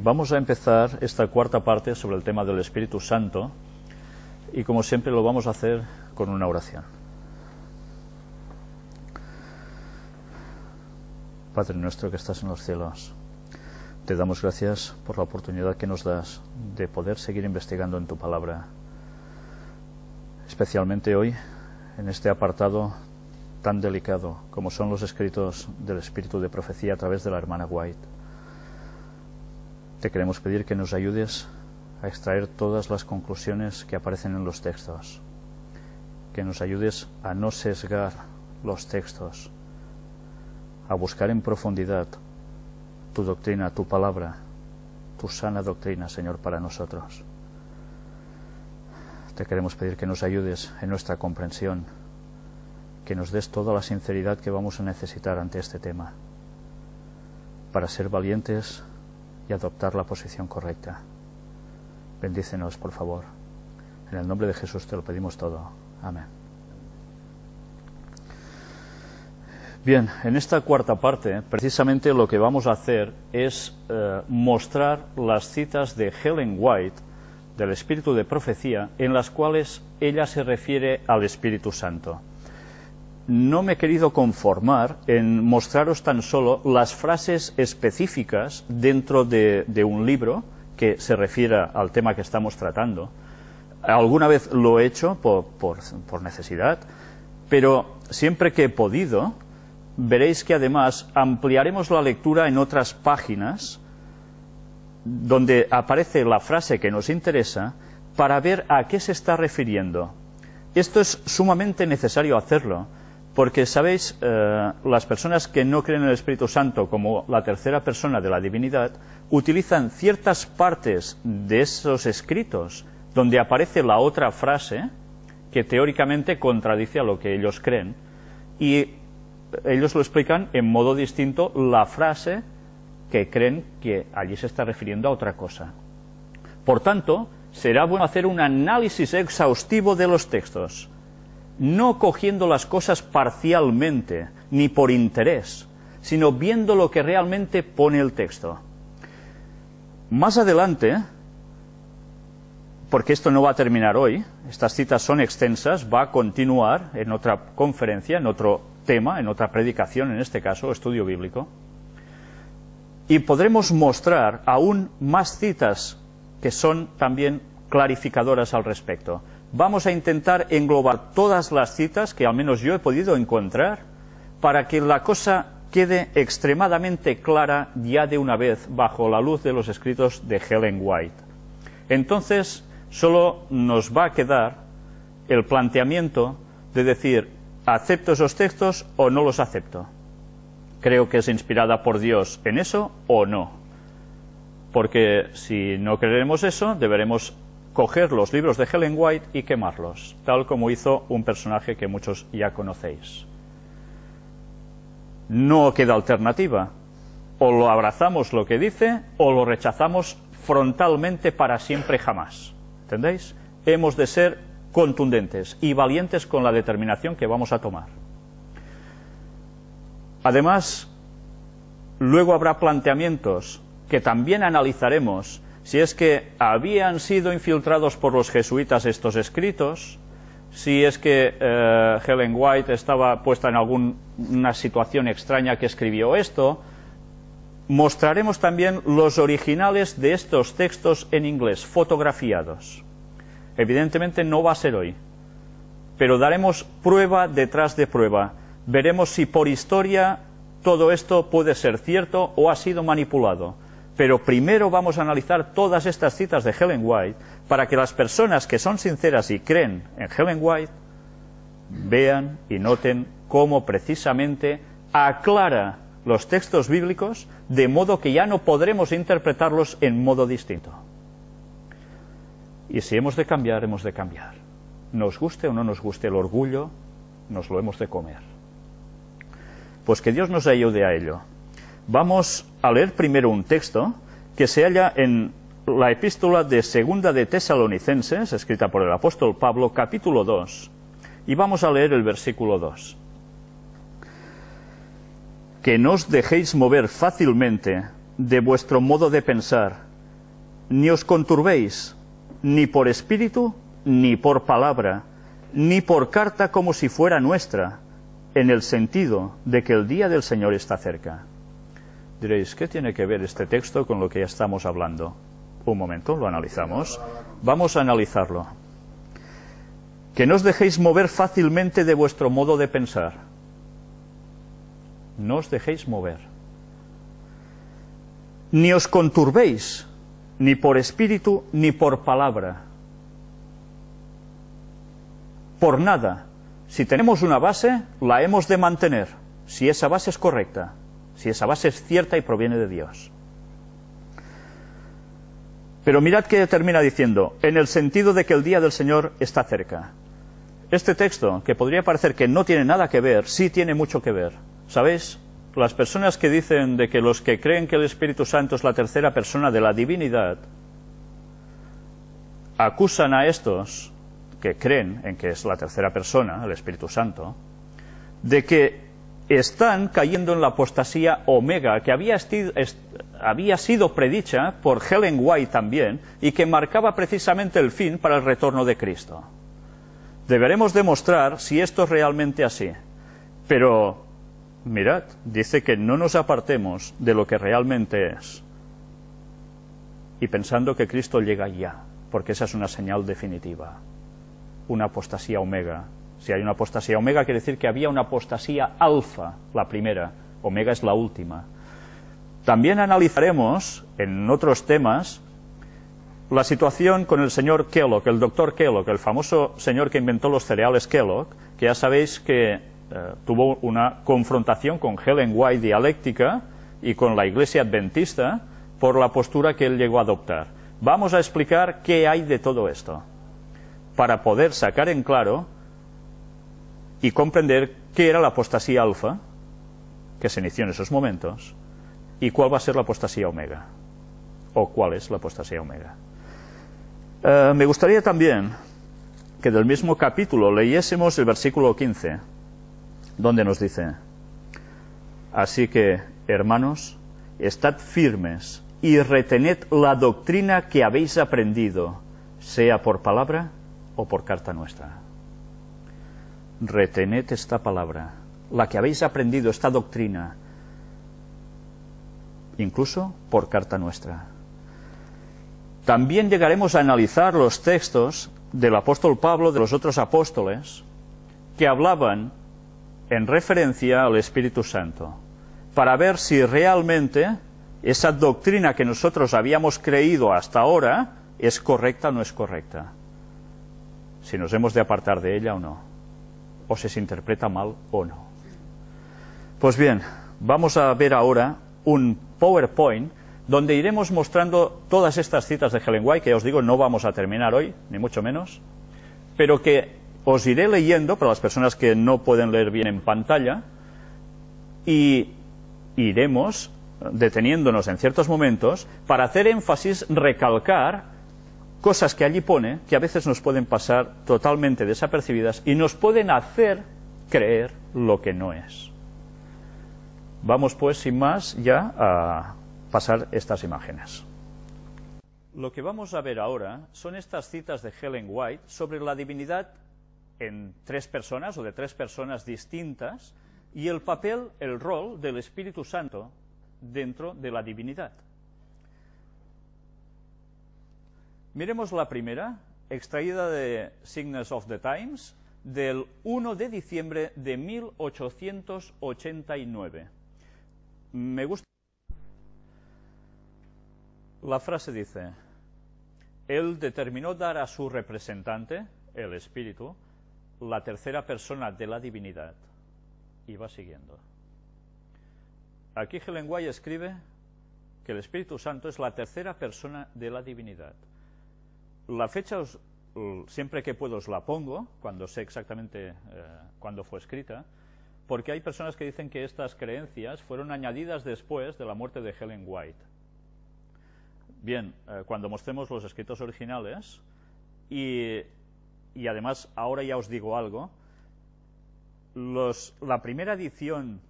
Vamos a empezar esta cuarta parte sobre el tema del Espíritu Santo y como siempre lo vamos a hacer con una oración. Padre nuestro que estás en los cielos, te damos gracias por la oportunidad que nos das de poder seguir investigando en tu palabra, especialmente hoy en este apartado tan delicado como son los escritos del Espíritu de Profecía a través de la hermana White. Te queremos pedir que nos ayudes a extraer todas las conclusiones que aparecen en los textos, que nos ayudes a no sesgar los textos, a buscar en profundidad tu doctrina, tu palabra, tu sana doctrina, Señor, para nosotros. Te queremos pedir que nos ayudes en nuestra comprensión, que nos des toda la sinceridad que vamos a necesitar ante este tema, para ser valientes y adoptar la posición correcta. Bendícenos, por favor. En el nombre de Jesús te lo pedimos todo. Amén. Bien, en esta cuarta parte, precisamente lo que vamos a hacer es mostrar las citas de Ellen White, del Espíritu de Profecía, en las cuales ella se refiere al Espíritu Santo. No me he querido conformar en mostraros tan solo las frases específicas dentro de un libro que se refiera al tema que estamos tratando. Alguna vez lo he hecho por necesidad, pero siempre que he podido, veréis que además ampliaremos la lectura en otras páginas donde aparece la frase que nos interesa para ver a qué se está refiriendo. Esto es sumamente necesario hacerlo, porque, ¿sabéis? Las personas que no creen en el Espíritu Santo como la tercera persona de la divinidad utilizan ciertas partes de esos escritos donde aparece la otra frase que teóricamente contradice a lo que ellos creen, y ellos lo explican en modo distinto la frase que creen que allí se está refiriendo a otra cosa. Por tanto, será bueno hacer un análisis exhaustivo de los textos, no cogiendo las cosas parcialmente, ni por interés, sino viendo lo que realmente pone el texto. Más adelante, porque esto no va a terminar hoy, estas citas son extensas, va a continuar en otra conferencia, en otro tema, en otra predicación, en este caso, estudio bíblico, y podremos mostrar aún más citas que son también clarificadoras al respecto. Vamos a intentar englobar todas las citas que al menos yo he podido encontrar para que la cosa quede extremadamente clara ya de una vez bajo la luz de los escritos de Ellen White. Entonces, solo nos va a quedar el planteamiento de decir, ¿acepto esos textos o no los acepto? ¿Creo que es inspirada por Dios en eso o no? Porque si no creeremos eso, deberemos coger los libros de Ellen White y quemarlos, tal como hizo un personaje que muchos ya conocéis. No queda alternativa. O lo abrazamos lo que dice, o lo rechazamos frontalmente para siempre jamás. ¿Entendéis? Hemos de ser contundentes y valientes con la determinación que vamos a tomar. Además, luego habrá planteamientos que también analizaremos, si es que habían sido infiltrados por los jesuitas estos escritos, si es que Ellen White estaba puesta en alguna situación extraña que escribió esto. Mostraremos también los originales de estos textos en inglés, fotografiados. Evidentemente no va a ser hoy, pero daremos prueba detrás de prueba. Veremos si por historia todo esto puede ser cierto o ha sido manipulado. Pero primero vamos a analizar todas estas citas de Ellen White para que las personas que son sinceras y creen en Ellen White vean y noten cómo precisamente aclara los textos bíblicos de modo que ya no podremos interpretarlos en modo distinto. Y si hemos de cambiar, hemos de cambiar. Nos guste o no nos guste el orgullo, nos lo hemos de comer. Pues que Dios nos ayude a ello. Vamos a leer primero un texto que se halla en la epístola de Segunda de Tesalonicenses, escrita por el apóstol Pablo, capítulo 2, y vamos a leer el versículo 2. Que no os dejéis mover fácilmente de vuestro modo de pensar, ni os conturbéis, ni por espíritu, ni por palabra, ni por carta como si fuera nuestra, en el sentido de que el día del Señor está cerca. Diréis, ¿qué tiene que ver este texto con lo que ya estamos hablando? Un momento, lo analizamos. Vamos a analizarlo. Que no os dejéis mover fácilmente de vuestro modo de pensar. No os dejéis mover. Ni os conturbéis, ni por espíritu, ni por palabra. Por nada. Si tenemos una base, la hemos de mantener, si esa base es correcta, si esa base es cierta y proviene de Dios. Pero mirad que termina diciendo, en el sentido de que el día del Señor está cerca. Este texto, que podría parecer que no tiene nada que ver, sí tiene mucho que ver. ¿Sabéis? Las personas que dicen de que los que creen que el Espíritu Santo es la tercera persona de la divinidad, acusan a estos que creen en que es la tercera persona, el Espíritu Santo, de que están cayendo en la apostasía omega, que había sido predicha por Ellen White también, y que marcaba precisamente el fin para el retorno de Cristo. Deberemos demostrar si esto es realmente así. Pero, mirad, dice que no nos apartemos de lo que realmente es. Y pensando que Cristo llega ya, porque esa es una señal definitiva. Una apostasía omega. Si hay una apostasía omega, quiere decir que había una apostasía alfa, la primera. Omega es la última. También analizaremos, en otros temas, la situación con el señor Kellogg, el doctor Kellogg, el famoso señor que inventó los cereales Kellogg, que ya sabéis que tuvo una confrontación con Ellen White dialéctica y con la Iglesia Adventista por la postura que él llegó a adoptar. Vamos a explicar qué hay de todo esto, para poder sacar en claro y comprender qué era la apostasía alfa, que se inició en esos momentos, y cuál va a ser la apostasía omega, o cuál es la apostasía omega. Me gustaría también que del mismo capítulo leyésemos el versículo 15, donde nos dice: así que, hermanos, estad firmes y retened la doctrina que habéis aprendido, sea por palabra o por carta nuestra. Retened esta palabra, la que habéis aprendido, esta doctrina, incluso por carta nuestra. También llegaremos a analizar los textos del apóstol Pablo, de los otros apóstoles, que hablaban en referencia al Espíritu Santo, para ver si realmente esa doctrina que nosotros habíamos creído hasta ahora es correcta o no es correcta, si nos hemos de apartar de ella o no, o si se interpreta mal o no. Pues bien, vamos a ver ahora un PowerPoint donde iremos mostrando todas estas citas de Ellen White, que os digo, no vamos a terminar hoy, ni mucho menos, pero que os iré leyendo para las personas que no pueden leer bien en pantalla, y iremos deteniéndonos en ciertos momentos para hacer énfasis, recalcar cosas que allí pone, que a veces nos pueden pasar totalmente desapercibidas y nos pueden hacer creer lo que no es. Vamos pues, sin más, ya a pasar estas imágenes. Lo que vamos a ver ahora son estas citas de Ellen White sobre la divinidad en tres personas o de tres personas distintas y el papel, el rol del Espíritu Santo dentro de la divinidad. Miremos la primera, extraída de Signs of the Times, del 1 de diciembre de 1889. Me gusta. La frase dice: Él determinó dar a su representante, el Espíritu, la tercera persona de la divinidad. Y va siguiendo. Aquí Ellen White escribe que el Espíritu Santo es la tercera persona de la divinidad. La fecha, siempre que puedo os la pongo, cuando sé exactamente cuándo fue escrita, porque hay personas que dicen que estas creencias fueron añadidas después de la muerte de Ellen White. Bien, cuando mostremos los escritos originales, y además ahora ya os digo algo, la primera edición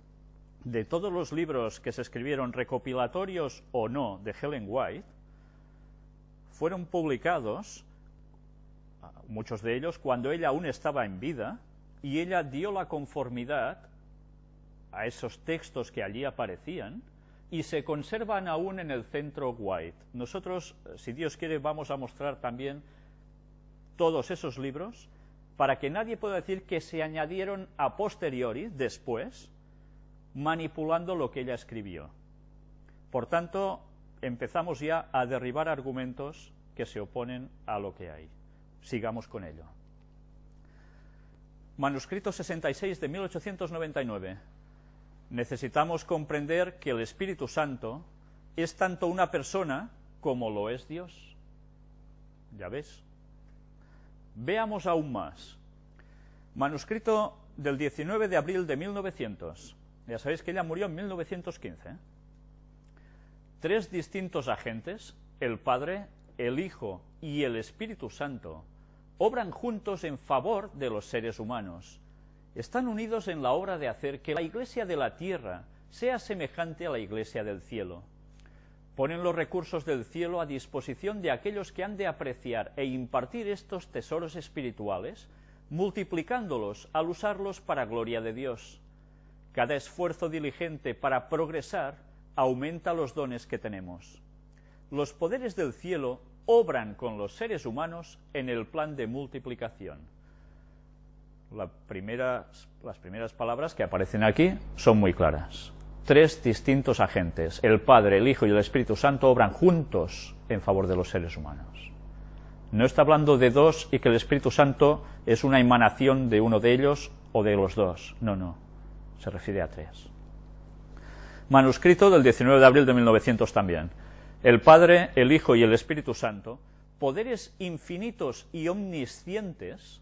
de todos los libros que se escribieron, recopilatorios o no, de Ellen White, fueron publicados, muchos de ellos, cuando ella aún estaba en vida, y ella dio la conformidad a esos textos que allí aparecían, y se conservan aún en el Centro White. Nosotros, si Dios quiere, vamos a mostrar también todos esos libros, para que nadie pueda decir que se añadieron a posteriori, después, manipulando lo que ella escribió. Por tanto, empezamos ya a derribar argumentos que se oponen a lo que hay. Sigamos con ello. Manuscrito 66 de 1899. Necesitamos comprender que el Espíritu Santo es tanto una persona como lo es Dios. Ya ves. Veamos aún más. Manuscrito del 19 de abril de 1900. Ya sabéis que ella murió en 1915. 3 distintos agentes, el Padre, el Hijo y el Espíritu Santo, obran juntos en favor de los seres humanos. Están unidos en la obra de hacer que la Iglesia de la tierra sea semejante a la Iglesia del cielo. Ponen los recursos del cielo a disposición de aquellos que han de apreciar e impartir estos tesoros espirituales, multiplicándolos al usarlos para gloria de Dios. Cada esfuerzo diligente para progresar aumenta los dones que tenemos. Los poderes del cielo obran con los seres humanos en el plan de multiplicación. Las primeras palabras que aparecen aquí son muy claras. 3 distintos agentes, el Padre, el Hijo y el Espíritu Santo, obran juntos en favor de los seres humanos. No está hablando de 2 y que el Espíritu Santo es una emanación de uno de ellos o de los 2. No, se refiere a 3. Manuscrito del 19 de abril de 1900 también. El Padre, el Hijo y el Espíritu Santo, poderes infinitos y omniscientes,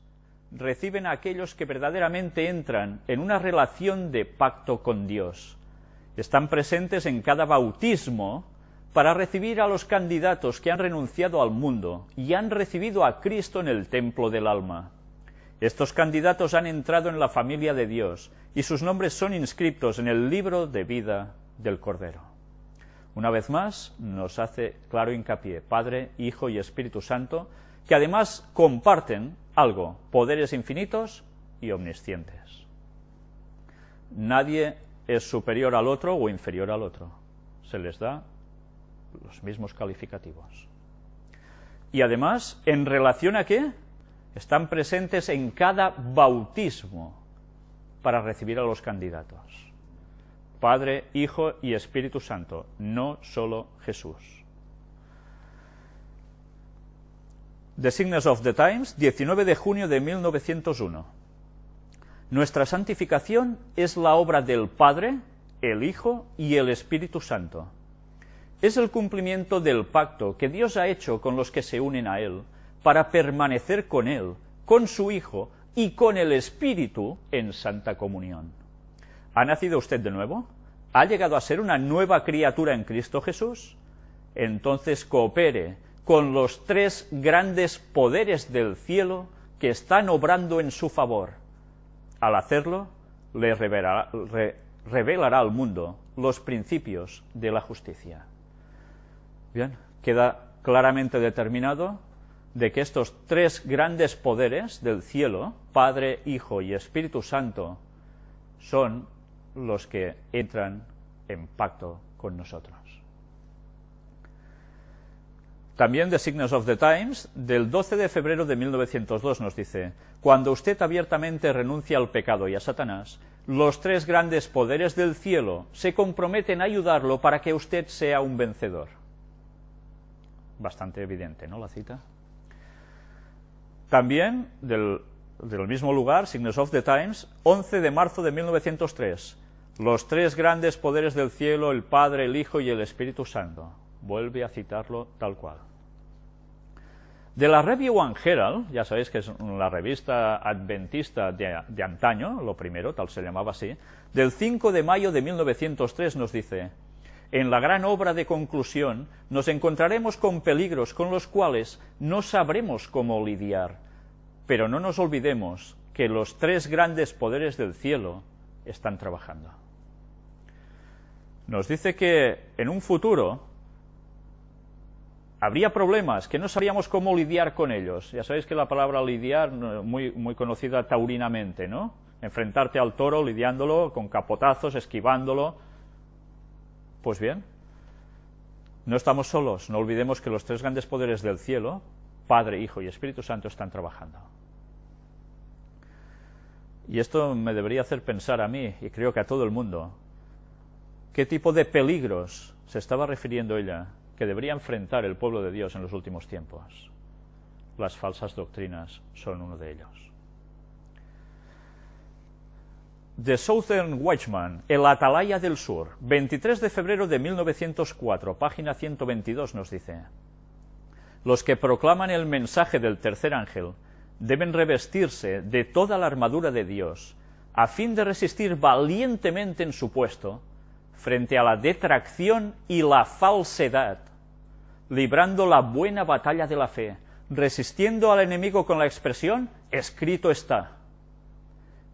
reciben a aquellos que verdaderamente entran en una relación de pacto con Dios. Están presentes en cada bautismo para recibir a los candidatos que han renunciado al mundo y han recibido a Cristo en el templo del alma. Estos candidatos han entrado en la familia de Dios y sus nombres son inscritos en el libro de vida del Cordero. Una vez más, nos hace claro hincapié, Padre, Hijo y Espíritu Santo, que además comparten algo, poderes infinitos y omniscientes. Nadie es superior al otro o inferior al otro. Se les da los mismos calificativos. Y además, ¿en relación a qué? Están presentes en cada bautismo para recibir a los candidatos. Padre, Hijo y Espíritu Santo, no solo Jesús. The Signs of the Times, 19 de junio de 1901. Nuestra santificación es la obra del Padre, el Hijo y el Espíritu Santo. Es el cumplimiento del pacto que Dios ha hecho con los que se unen a Él, para permanecer con Él, con su Hijo y con el Espíritu en santa comunión. ¿Ha nacido usted de nuevo? ¿Ha llegado a ser una nueva criatura en Cristo Jesús? Entonces coopere con los 3 grandes poderes del cielo que están obrando en su favor. Al hacerlo, le revelará al mundo los principios de la justicia. Bien, queda claramente determinado de que estos 3 grandes poderes del cielo, Padre, Hijo y Espíritu Santo, son los que entran en pacto con nosotros. También The Signs of the Times, del 12 de febrero de 1902, nos dice: cuando usted abiertamente renuncia al pecado y a Satanás, los 3 grandes poderes del cielo se comprometen a ayudarlo para que usted sea un vencedor. Bastante evidente, ¿no?, la cita. También, del mismo lugar, Signs of the Times, 11 de marzo de 1903, los 3 grandes poderes del cielo, el Padre, el Hijo y el Espíritu Santo. Vuelve a citarlo tal cual. De la Review and Herald, ya sabéis que es la revista adventista de antaño, lo primero, tal se llamaba así, del 5 de mayo de 1903 nos dice: en la gran obra de conclusión nos encontraremos con peligros con los cuales no sabremos cómo lidiar, pero no nos olvidemos que los 3 grandes poderes del cielo están trabajando. Nos dice que en un futuro Habría problemas que no sabíamos cómo lidiar con ellos. Ya sabéis que la palabra lidiar, muy conocida taurinamente, ¿no? Enfrentarte al toro lidiándolo con capotazos, esquivándolo. Pues bien, no estamos solos. No olvidemos que los tres grandes poderes del cielo, Padre, Hijo y Espíritu Santo, están trabajando. Y esto me debería hacer pensar a mí, y creo que a todo el mundo, qué tipo de peligros se estaba refiriendo ella que debería enfrentar el pueblo de Dios en los últimos tiempos. Las falsas doctrinas son uno de ellos. The Southern Watchman, el Atalaya del Sur, 23 de febrero de 1904, página 122, nos dice: los que proclaman el mensaje del tercer ángel deben revestirse de toda la armadura de Dios, a fin de resistir valientemente en su puesto, frente a la detracción y la falsedad, librando la buena batalla de la fe, resistiendo al enemigo con la expresión, escrito está.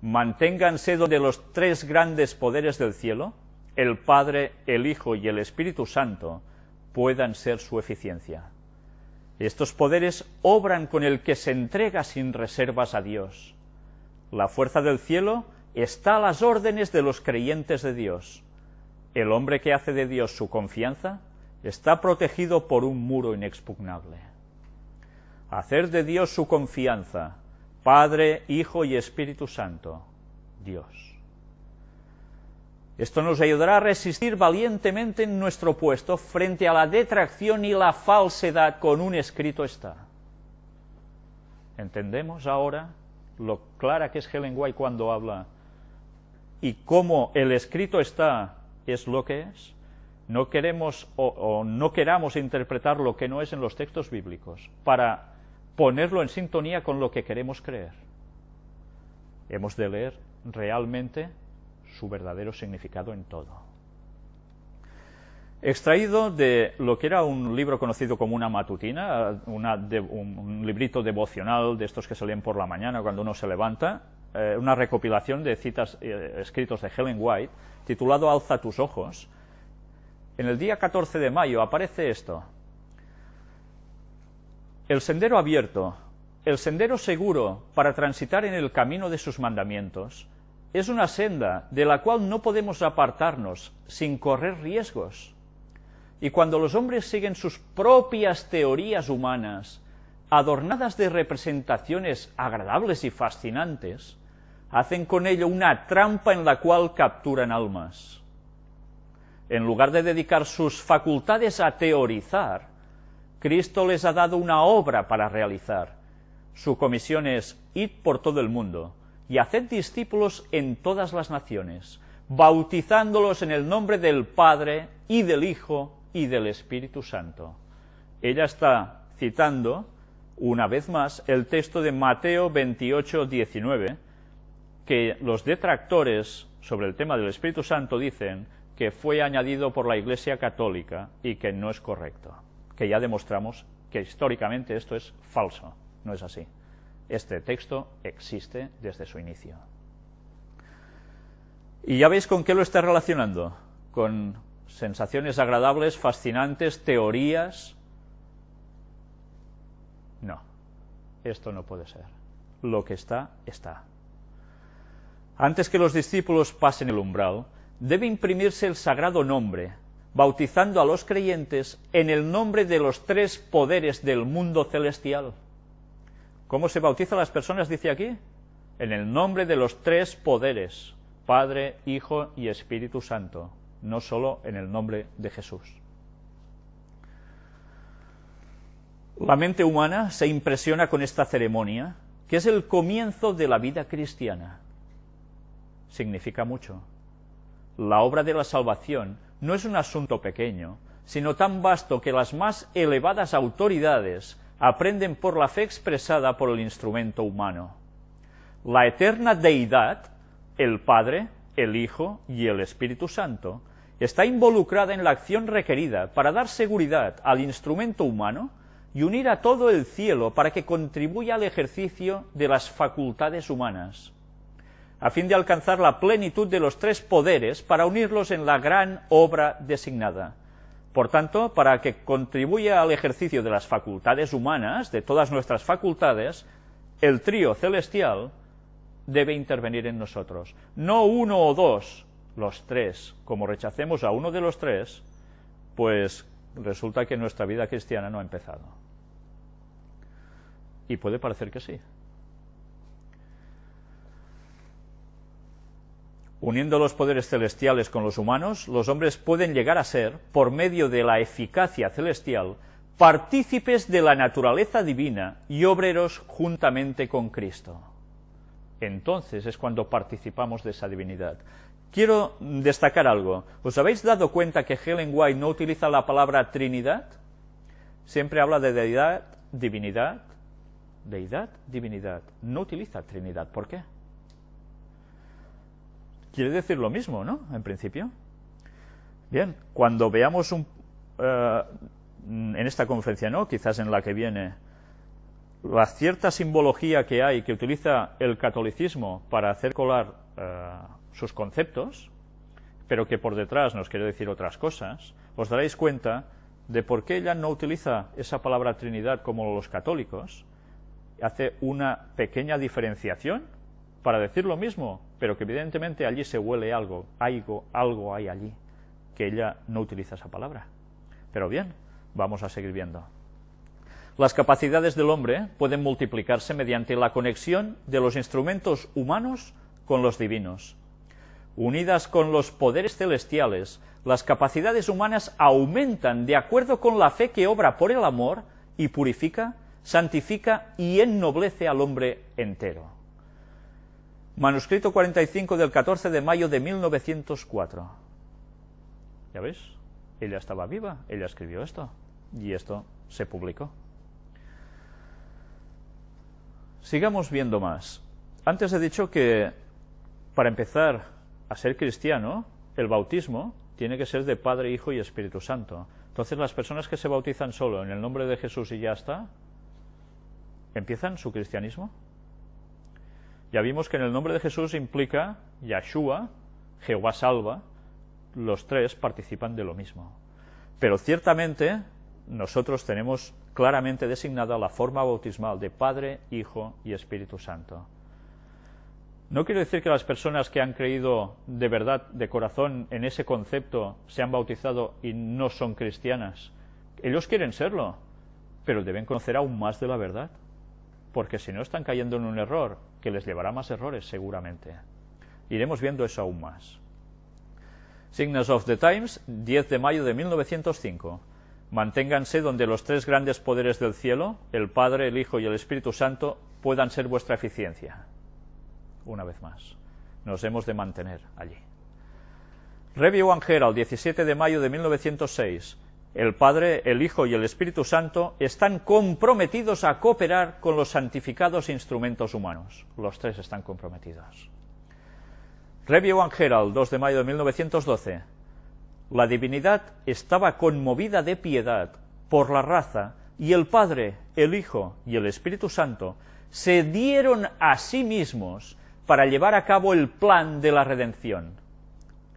Manténganse donde los tres grandes poderes del cielo, el Padre, el Hijo y el Espíritu Santo, puedan ser su eficiencia. Estos poderes obran con el que se entrega sin reservas a Dios. La fuerza del cielo está a las órdenes de los creyentes de Dios. El hombre que hace de Dios su confianza está protegido por un muro inexpugnable. Hacer de Dios su confianza, Padre, Hijo y Espíritu Santo, Dios. Esto nos ayudará a resistir valientemente en nuestro puesto frente a la detracción y la falsedad con un escrito está. ¿Entendemos ahora lo clara que es Ellen White cuando habla y cómo el escrito está es lo que es? No queremos o no queramos interpretar lo que no es en los textos bíblicos para ponerlo en sintonía con lo que queremos creer. Hemos de leer realmente su verdadero significado en todo. Extraído de lo que era un libro conocido como una matutina, un librito devocional de estos que se leen por la mañana cuando uno se levanta, una recopilación de citas escritos de Ellen White, titulado Alza tus ojos. En el día 14 de mayo aparece esto: el sendero abierto, el sendero seguro para transitar en el camino de sus mandamientos, es una senda de la cual no podemos apartarnos sin correr riesgos. Y cuando los hombres siguen sus propias teorías humanas, adornadas de representaciones agradables y fascinantes, hacen con ello una trampa en la cual capturan almas. En lugar de dedicar sus facultades a teorizar, Cristo les ha dado una obra para realizar. Su comisión es: id por todo el mundo y haced discípulos en todas las naciones, bautizándolos en el nombre del Padre, y del Hijo, y del Espíritu Santo. Ella está citando, una vez más, el texto de Mateo 28, 19, que los detractores sobre el tema del Espíritu Santo dicen que fue añadido por la Iglesia Católica y que no es correcto, que ya demostramos que históricamente esto es falso, no es así. Este texto existe desde su inicio. Y ya veis con qué lo está relacionando, con sensaciones agradables, fascinantes, teorías. No, esto no puede ser. Lo que está, está. Antes que los discípulos pasen el umbral, debe imprimirse el sagrado nombre, bautizando a los creyentes en el nombre de los tres poderes del mundo celestial. ¿Cómo se bautizan las personas, dice aquí? En el nombre de los tres poderes, Padre, Hijo y Espíritu Santo, no solo en el nombre de Jesús. La mente humana se impresiona con esta ceremonia, que es el comienzo de la vida cristiana. Significa mucho. La obra de la salvación no es un asunto pequeño, sino tan vasto que las más elevadas autoridades aprenden por la fe expresada por el instrumento humano. La eterna deidad, el Padre, el Hijo y el Espíritu Santo, está involucrada en la acción requerida para dar seguridad al instrumento humano y unir a todo el cielo para que contribuya al ejercicio de las facultades humanas, a fin de alcanzar la plenitud de los tres poderes para unirlos en la gran obra designada, Por tanto, para que contribuya al ejercicio de las facultades humanas, de todas nuestras facultades, el trío celestial debe intervenir en nosotros. No uno o dos, los tres. Como rechacemos a uno de los tres, pues resulta que nuestra vida cristiana no ha empezado. Y puede parecer que sí. Uniendo los poderes celestiales con los humanos, los hombres pueden llegar a ser, por medio de la eficacia celestial, partícipes de la naturaleza divina y obreros juntamente con Cristo. Entonces es cuando participamos de esa divinidad. Quiero destacar algo. ¿Os habéis dado cuenta que Ellen White no utiliza la palabra Trinidad? Siempre habla de deidad, divinidad, deidad, divinidad. No utiliza Trinidad. ¿Por qué? Quiere decir lo mismo, ¿no? En principio. Bien, cuando veamos en esta conferencia, ¿no? Quizás en la que viene, la cierta simbología que hay que utiliza el catolicismo para hacer colar sus conceptos, pero que por detrás nos quiere decir otras cosas, os daréis cuenta de por qué ella no utiliza esa palabra Trinidad como los católicos, hace una pequeña diferenciación para decir lo mismo, pero que evidentemente allí se huele algo hay allí, que ella no utiliza esa palabra. Pero bien, vamos a seguir viendo. Las capacidades del hombre pueden multiplicarse mediante la conexión de los instrumentos humanos con los divinos. Unidas con los poderes celestiales, las capacidades humanas aumentan de acuerdo con la fe que obra por el amor y purifica, santifica y ennoblece al hombre entero. Manuscrito 45 del 14 de mayo de 1904. ¿Ya veis? Ella estaba viva, ella escribió esto, y esto se publicó. Sigamos viendo más. Antes he dicho que para empezar a ser cristiano, el bautismo tiene que ser de Padre, Hijo y Espíritu Santo. Entonces las personas que se bautizan solo en el nombre de Jesús y ya está, ¿empiezan su cristianismo? Ya vimos que en el nombre de Jesús implica Yahshua, Jehová salva, los tres participan de lo mismo. Pero ciertamente nosotros tenemos claramente designada la forma bautismal de Padre, Hijo y Espíritu Santo. No quiero decir que las personas que han creído de verdad, de corazón, en ese concepto, se han bautizado y no son cristianas. Ellos quieren serlo, pero deben conocer aún más de la verdad, porque si no están cayendo en un error que les llevará a más errores seguramente. Iremos viendo eso aún más. Signs of the Times, 10 de mayo de 1905. Manténganse donde los tres grandes poderes del cielo, el Padre, el Hijo y el Espíritu Santo, puedan ser vuestra eficiencia. Una vez más, nos hemos de mantener allí. Review and Herald, 17 de mayo de 1906. El Padre, el Hijo y el Espíritu Santo están comprometidos a cooperar con los santificados instrumentos humanos. Los tres están comprometidos. Review and Herald, 2 de mayo de 1912. La divinidad estaba conmovida de piedad por la raza, y el Padre, el Hijo y el Espíritu Santo se dieron a sí mismos para llevar a cabo el plan de la redención.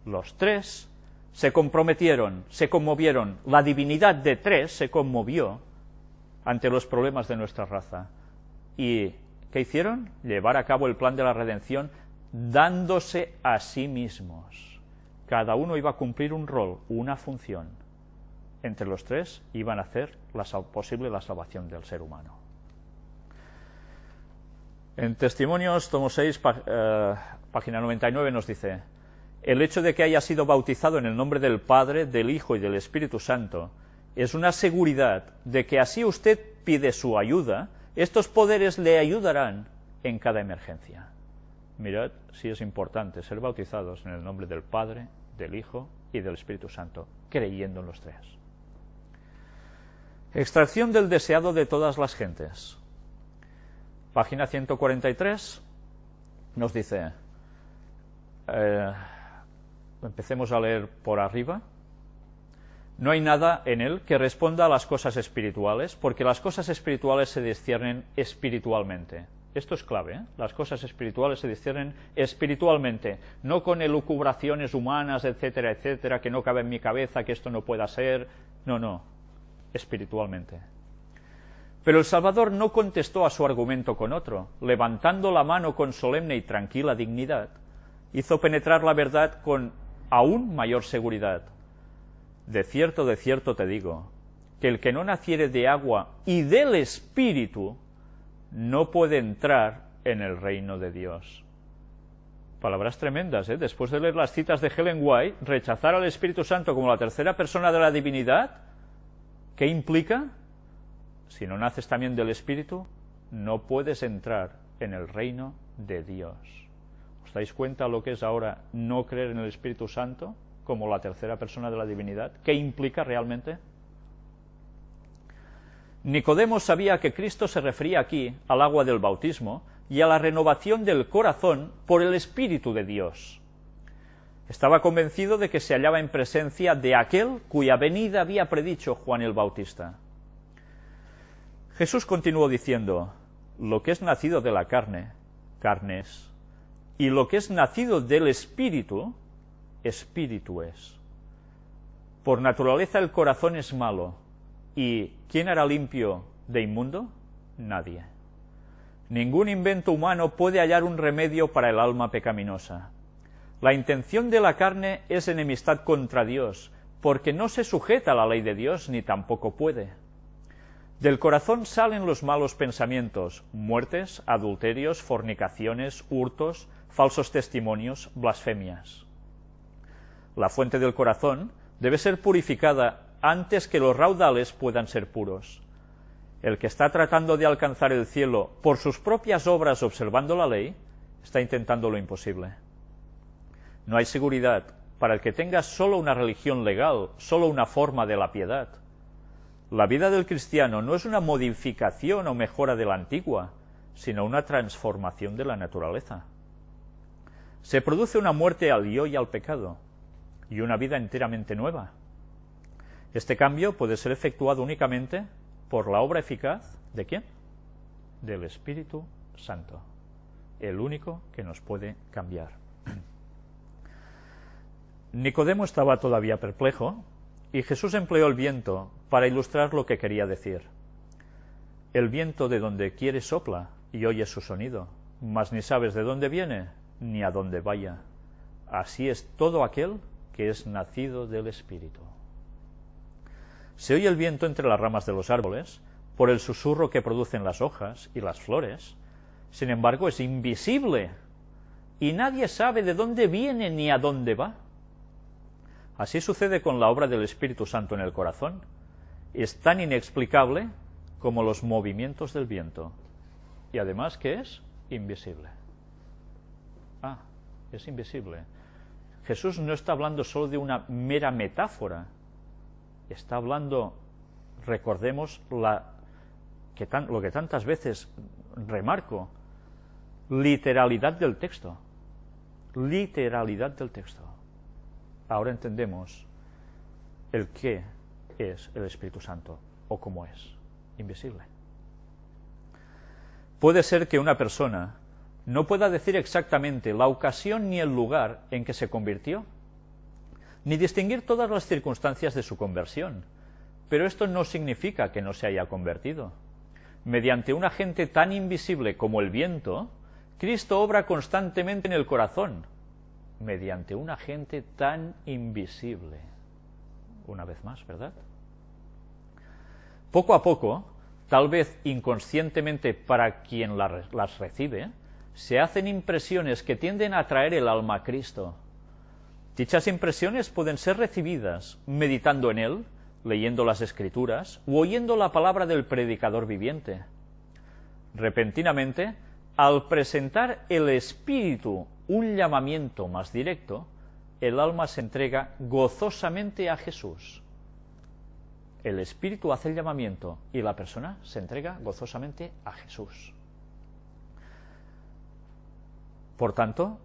Los tres se comprometieron, se conmovieron, la divinidad de tres se conmovió ante los problemas de nuestra raza. ¿Y qué hicieron? Llevar a cabo el plan de la redención dándose a sí mismos. Cada uno iba a cumplir un rol, una función. Entre los tres iban a hacer posible la salvación del ser humano. En Testimonios, tomo 6, página 99, nos dice: el hecho de que haya sido bautizado en el nombre del Padre, del Hijo y del Espíritu Santo es una seguridad de que así usted pide su ayuda, estos poderes le ayudarán en cada emergencia. Mirad si es importante ser bautizados en el nombre del Padre, del Hijo y del Espíritu Santo, creyendo en los tres. Extracción del deseado de todas las gentes. Página 143 nos dice, empecemos a leer por arriba. No hay nada en él que responda a las cosas espirituales, porque las cosas espirituales se disciernen espiritualmente. Esto es clave, ¿eh? Las cosas espirituales se disciernen espiritualmente, no con elucubraciones humanas, etcétera, etcétera, que no cabe en mi cabeza, que esto no pueda ser. No, espiritualmente. Pero el Salvador no contestó a su argumento con otro. Levantando la mano con solemne y tranquila dignidad, hizo penetrar la verdad con aún mayor seguridad. De cierto te digo, que el que no naciere de agua y del Espíritu no puede entrar en el reino de Dios. Palabras tremendas, ¿eh? Después de leer las citas de Ellen White, rechazar al Espíritu Santo como la tercera persona de la divinidad, ¿qué implica? Si no naces también del Espíritu, no puedes entrar en el reino de Dios. ¿Os dais cuenta lo que es ahora no creer en el Espíritu Santo como la tercera persona de la divinidad? ¿Qué implica realmente? Nicodemo sabía que Cristo se refería aquí al agua del bautismo y a la renovación del corazón por el Espíritu de Dios. Estaba convencido de que se hallaba en presencia de aquel cuya venida había predicho Juan el Bautista. Jesús continuó diciendo, lo que es nacido de la carne, carne es, y lo que es nacido del Espíritu, Espíritu es. Por naturaleza el corazón es malo, ¿y quién hará limpio de inmundo? Nadie. Ningún invento humano puede hallar un remedio para el alma pecaminosa. La intención de la carne es enemistad contra Dios, porque no se sujeta a la ley de Dios ni tampoco puede. Del corazón salen los malos pensamientos, muertes, adulterios, fornicaciones, hurtos, falsos testimonios, blasfemias. La fuente del corazón debe ser purificada antes que los raudales puedan ser puros. El que está tratando de alcanzar el cielo por sus propias obras observando la ley, está intentando lo imposible. No hay seguridad para el que tenga solo una religión legal, solo una forma de la piedad. La vida del cristiano no es una modificación o mejora de la antigua, sino una transformación de la naturaleza. Se produce una muerte al yo y al pecado, y una vida enteramente nueva. Este cambio puede ser efectuado únicamente por la obra eficaz ¿de quién? Del Espíritu Santo, el único que nos puede cambiar. Nicodemo estaba todavía perplejo, y Jesús empleó el viento para ilustrar lo que quería decir. El viento de donde quiere sopla y oyes su sonido, mas ni sabes de dónde viene ni a dónde vaya. Así es todo aquel que es nacido del Espíritu. Se oye el viento entre las ramas de los árboles, por el susurro que producen las hojas y las flores. Sin embargo, es invisible y nadie sabe de dónde viene ni a dónde va. Así sucede con la obra del Espíritu Santo en el corazón. Es tan inexplicable como los movimientos del viento. Y además, ¿qué es? Invisible. Es invisible. Jesús no está hablando solo de una mera metáfora. Está hablando, recordemos lo que tantas veces remarco, literalidad del texto. Literalidad del texto. Ahora entendemos el qué es el Espíritu Santo, o cómo es, invisible. Puede ser que una persona no pueda decir exactamente la ocasión ni el lugar en que se convirtió, ni distinguir todas las circunstancias de su conversión, pero esto no significa que no se haya convertido. Mediante un agente tan invisible como el viento, Cristo obra constantemente en el corazón, mediante un agente tan invisible. Una vez más, ¿verdad? Poco a poco, tal vez inconscientemente para quien las recibe, se hacen impresiones que tienden a atraer el alma a Cristo. Dichas impresiones pueden ser recibidas meditando en Él, leyendo las Escrituras u oyendo la palabra del predicador viviente. Repentinamente, al presentar el Espíritu un llamamiento más directo, el alma se entrega gozosamente a Jesús. El Espíritu hace el llamamiento y la persona se entrega gozosamente a Jesús. Por tanto,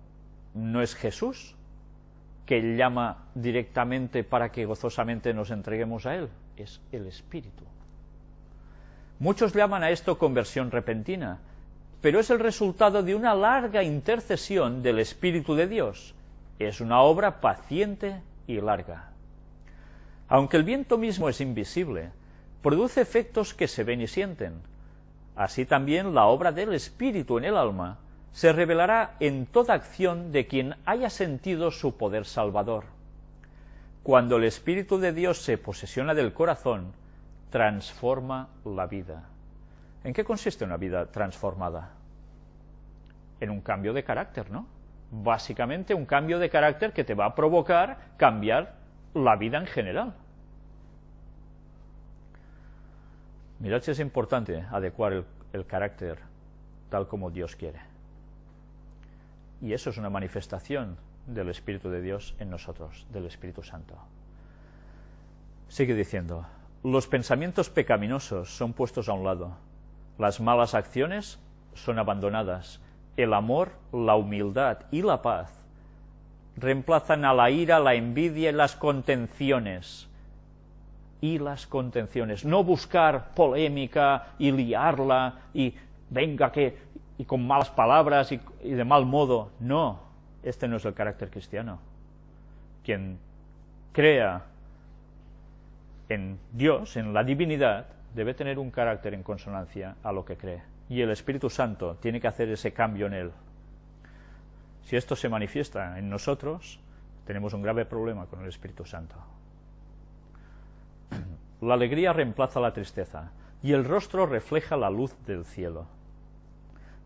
no es Jesús que llama directamente para que gozosamente nos entreguemos a Él, es el Espíritu. Muchos llaman a esto conversión repentina, pero es el resultado de una larga intercesión del Espíritu de Dios. Es una obra paciente y larga. Aunque el viento mismo es invisible, produce efectos que se ven y sienten. Así también la obra del Espíritu en el alma se revelará en toda acción de quien haya sentido su poder salvador. Cuando el Espíritu de Dios se posesiona del corazón, transforma la vida. ¿En qué consiste una vida transformada? En un cambio de carácter, ¿no? Básicamente un cambio de carácter que te va a provocar cambiar la vida en general. Mirad si es importante adecuar el carácter tal como Dios quiere. Y eso es una manifestación del Espíritu de Dios en nosotros, del Espíritu Santo. Sigue diciendo, los pensamientos pecaminosos son puestos a un lado, las malas acciones son abandonadas, el amor, la humildad y la paz reemplazan a la ira, la envidia y las contenciones. No buscar polémica y liarla y venga y con malas palabras y de mal modo. No, este no es el carácter cristiano. Quien crea en Dios, en la divinidad, debe tener un carácter en consonancia a lo que cree. Y el Espíritu Santo tiene que hacer ese cambio en él. Si esto se manifiesta en nosotros, tenemos un grave problema con el Espíritu Santo. La alegría reemplaza la tristeza, y el rostro refleja la luz del cielo.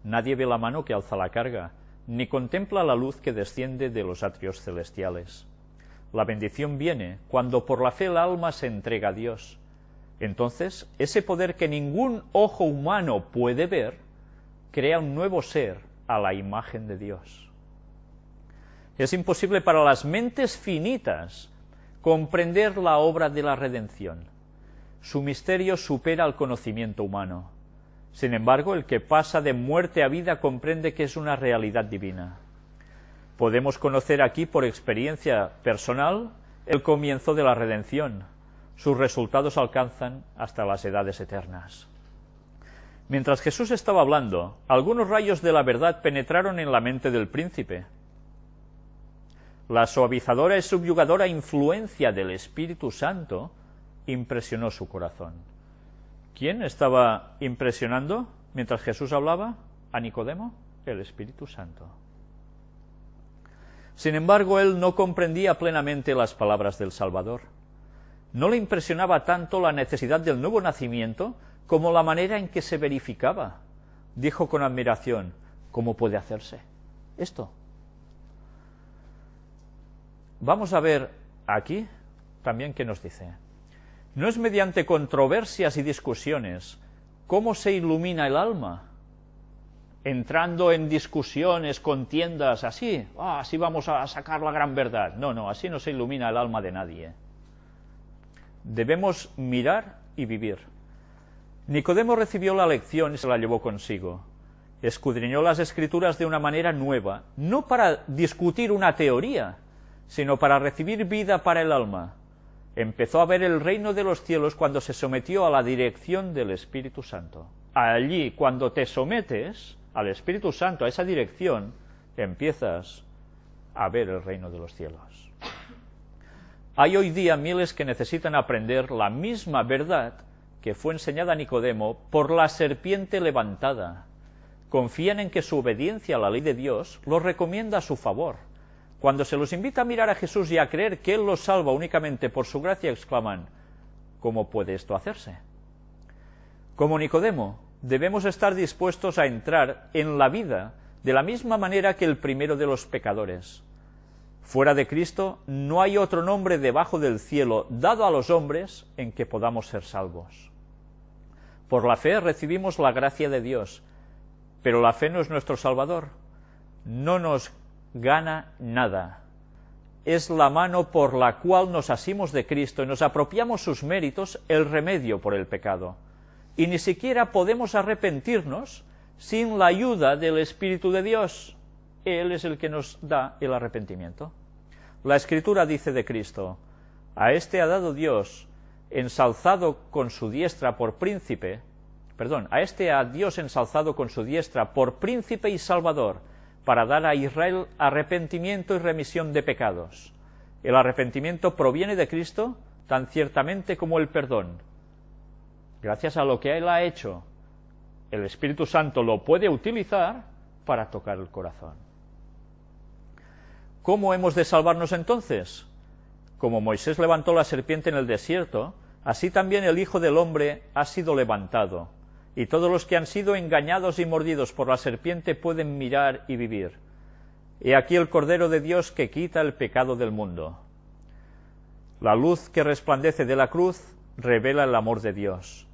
Nadie ve la mano que alza la carga, ni contempla la luz que desciende de los atrios celestiales. La bendición viene cuando por la fe el alma se entrega a Dios. Entonces, ese poder que ningún ojo humano puede ver, crea un nuevo ser a la imagen de Dios. Es imposible para las mentes finitas comprender la obra de la redención. Su misterio supera al conocimiento humano. Sin embargo, el que pasa de muerte a vida comprende que es una realidad divina. Podemos conocer aquí por experiencia personal el comienzo de la redención. Sus resultados alcanzan hasta las edades eternas. Mientras Jesús estaba hablando, algunos rayos de la verdad penetraron en la mente del príncipe. La suavizadora y subyugadora influencia del Espíritu Santo impresionó su corazón. ¿Quién estaba impresionando mientras Jesús hablaba? ¿A Nicodemo? El Espíritu Santo. Sin embargo, él no comprendía plenamente las palabras del Salvador. No le impresionaba tanto la necesidad del nuevo nacimiento como la manera en que se verificaba. Dijo con admiración, ¿cómo puede hacerse esto? Vamos a ver aquí también qué nos dice. No es mediante controversias y discusiones cómo se ilumina el alma, entrando en discusiones, contiendas, así vamos a sacar la gran verdad. No, así no se ilumina el alma de nadie. Debemos mirar y vivir. Nicodemo recibió la lección y se la llevó consigo. Escudriñó las Escrituras de una manera nueva, no para discutir una teoría, sino para recibir vida para el alma. Empezó a ver el reino de los cielos cuando se sometió a la dirección del Espíritu Santo. Allí, cuando te sometes al Espíritu Santo, a esa dirección, empiezas a ver el reino de los cielos. Hay hoy día miles que necesitan aprender la misma verdad que fue enseñada a Nicodemo por la serpiente levantada. Confían en que su obediencia a la ley de Dios los recomienda a su favor. Cuando se los invita a mirar a Jesús y a creer que Él los salva únicamente por su gracia, exclaman, ¿cómo puede esto hacerse? Como Nicodemo, debemos estar dispuestos a entrar en la vida de la misma manera que el primero de los pecadores. Fuera de Cristo no hay otro nombre debajo del cielo dado a los hombres en que podamos ser salvos. Por la fe recibimos la gracia de Dios, pero la fe no es nuestro Salvador. No nos gana nada. Es la mano por la cual nos asimos de Cristo y nos apropiamos sus méritos, el remedio por el pecado. Y ni siquiera podemos arrepentirnos sin la ayuda del Espíritu de Dios. Él es el que nos da el arrepentimiento. La Escritura dice de Cristo, a este ha dado Dios, ensalzado con su diestra por príncipe, a este ha Dios ensalzado con su diestra por príncipe y salvador, para dar a Israel arrepentimiento y remisión de pecados. El arrepentimiento proviene de Cristo tan ciertamente como el perdón. Gracias a lo que Él ha hecho, el Espíritu Santo lo puede utilizar para tocar el corazón. ¿Cómo hemos de salvarnos entonces? Como Moisés levantó la serpiente en el desierto, así también el Hijo del Hombre ha sido levantado, y todos los que han sido engañados y mordidos por la serpiente pueden mirar y vivir. He aquí el Cordero de Dios que quita el pecado del mundo. La luz que resplandece de la cruz revela el amor de Dios.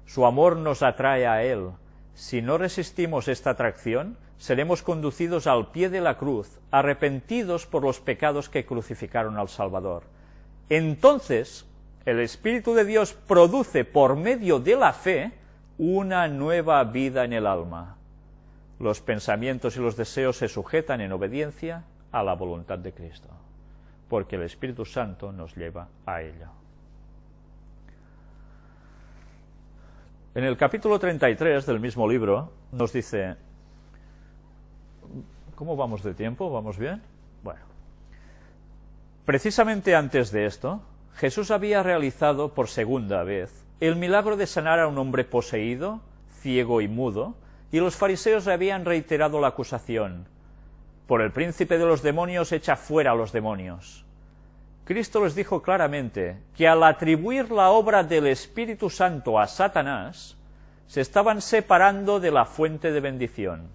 Su amor nos atrae a Él. Si no resistimos esta atracción, seremos conducidos al pie de la cruz, arrepentidos por los pecados que crucificaron al Salvador. Entonces, el Espíritu de Dios produce por medio de la fe una nueva vida en el alma. Los pensamientos y los deseos se sujetan en obediencia a la voluntad de Cristo, porque el Espíritu Santo nos lleva a ello. En el capítulo 33 del mismo libro nos dice, ¿cómo vamos de tiempo? ¿Vamos bien? Bueno, precisamente antes de esto, Jesús había realizado por segunda vez el milagro de sanar a un hombre poseído, ciego y mudo, y los fariseos le habían reiterado la acusación: por el príncipe de los demonios echa fuera a los demonios. Cristo les dijo claramente que al atribuir la obra del Espíritu Santo a Satanás, se estaban separando de la fuente de bendición.